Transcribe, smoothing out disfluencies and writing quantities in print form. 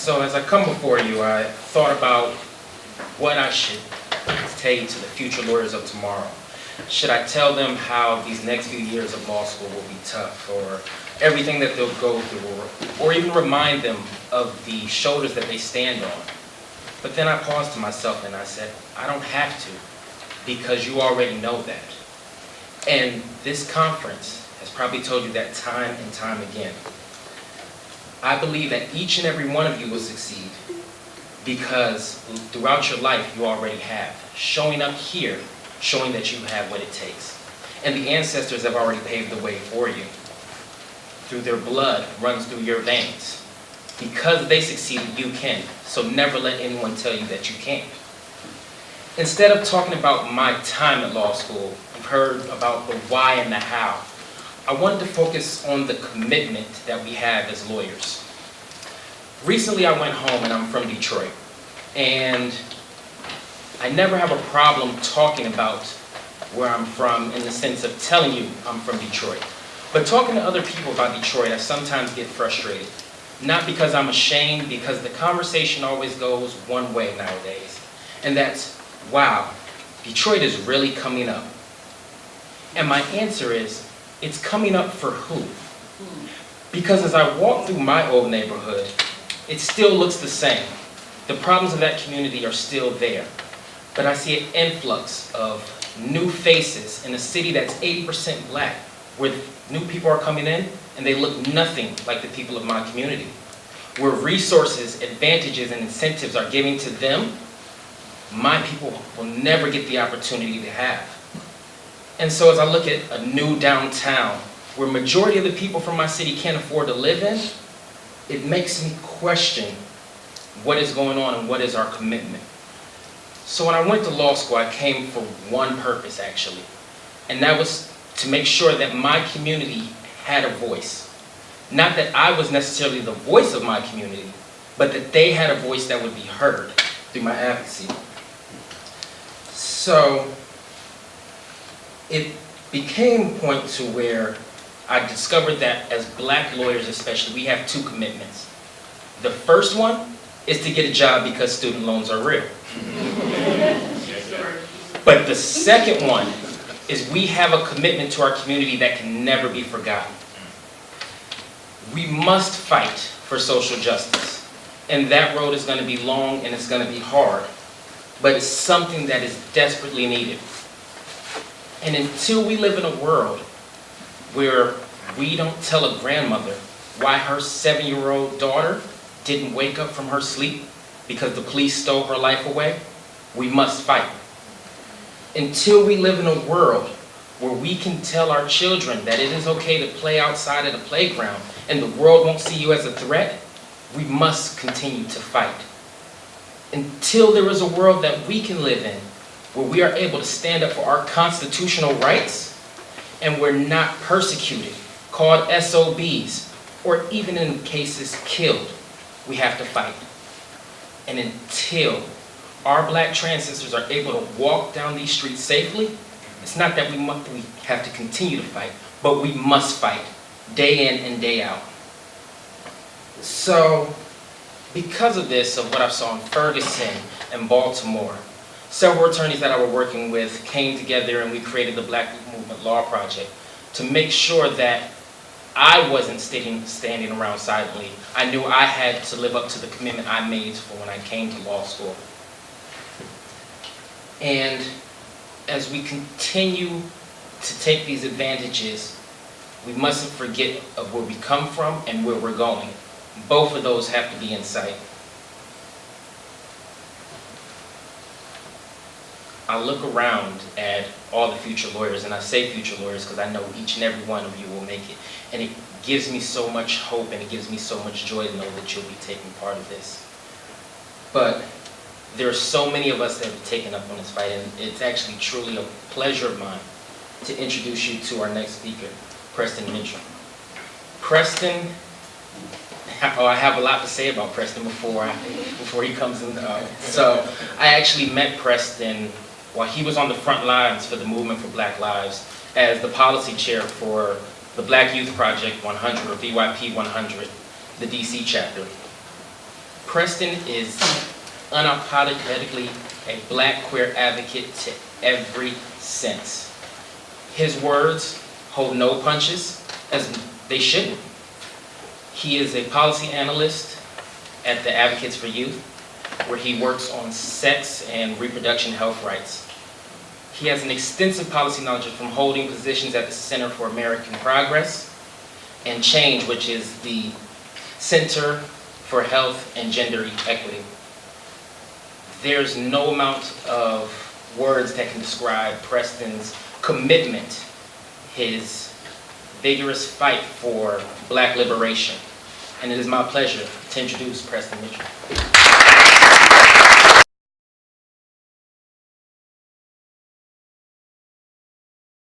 So as I come before you, I thought about what I should say to the future lawyers of tomorrow. Should I tell them how these next few years of law school will be tough, or everything that they'll go through, or even remind them of the shoulders that they stand on? But then I paused to myself and I said, I don't have to, because you already know that. And this conference has probably told you that time and time again. I believe that each and every one of you will succeed because throughout your life you already have. Showing up here, showing that you have what it takes. And the ancestors have already paved the way for you. Through their blood runs through your veins. Because they succeeded, you can. So never let anyone tell you that you can't. Instead of talking about my time at law school, you've heard about the why and the how. I wanted to focus on the commitment that we have as lawyers. Recently I went home, and I'm from Detroit, and I never have a problem talking about where I'm from in the sense of telling you I'm from Detroit. But talking to other people about Detroit, I sometimes get frustrated. Not because I'm ashamed, because the conversation always goes one way nowadays. And that's, wow, Detroit is really coming up. And my answer is, it's coming up for who? Because as I walk through my old neighborhood, it still looks the same. The problems of that community are still there. But I see an influx of new faces in a city that's 80% black, where new people are coming in and they look nothing like the people of my community. Where resources, advantages, and incentives are given to them, my people will never get the opportunity to have. And so as I look at a new downtown, where majority of the people from my city can't afford to live in, it makes me question what is going on and what is our commitment. So when I went to law school, I came for one purpose, actually. And that was to make sure that my community had a voice. Not that I was necessarily the voice of my community, but that they had a voice that would be heard through my advocacy. So it became a point to where I discovered that as black lawyers especially, we have two commitments. The first one is to get a job because student loans are real. But the second one is we have a commitment to our community that can never be forgotten. We must fight for social justice. And that road is going to be long and it's going to be hard. But it's something that is desperately needed. And until we live in a world where we don't tell a grandmother why her 7-year-old daughter didn't wake up from her sleep because the police stole her life away, we must fight. Until we live in a world where we can tell our children that it is okay to play outside at a playground and the world won't see you as a threat, we must continue to fight. Until there is a world that we can live in where we are able to stand up for our constitutional rights and we're not persecuted, called SOBs, or even in cases killed, we have to fight. And until our black trans sisters are able to walk down these streets safely, it's not that we have to continue to fight, but we must fight day in and day out. So, because of this, of what I saw in Ferguson and Baltimore, several attorneys that I were working with came together and we created the Black Movement Law Project to make sure that I wasn't standing around silently. I knew I had to live up to the commitment I made for when I came to law school. And as we continue to take these advantages, we mustn't forget of where we come from and where we're going. Both of those have to be in sight. I look around at all the future lawyers, and I say future lawyers because I know each and every one of you will make it. And it gives me so much hope and it gives me so much joy to know that you'll be taking part of this. But there are so many of us that have taken up on this fight, and it's actually truly a pleasure of mine to introduce you to our next speaker, Preston Mitchell. Preston, I have a lot to say about Preston before he comes in. So I actually met Preston while he was on the front lines for the Movement for Black Lives as the policy chair for the Black Youth Project 100, or BYP 100, the DC chapter. Preston is unapologetically a Black queer advocate to every sense. His words hold no punches, as they shouldn't. He is a policy analyst at the Advocates for Youth, where he works on sex and reproduction health rights. He has an extensive policy knowledge from holding positions at the Center for American Progress and Change, which is the Center for Health and Gender Equity. There's no amount of words that can describe Preston's commitment, his vigorous fight for Black liberation. And it is my pleasure to introduce Preston Mitchell.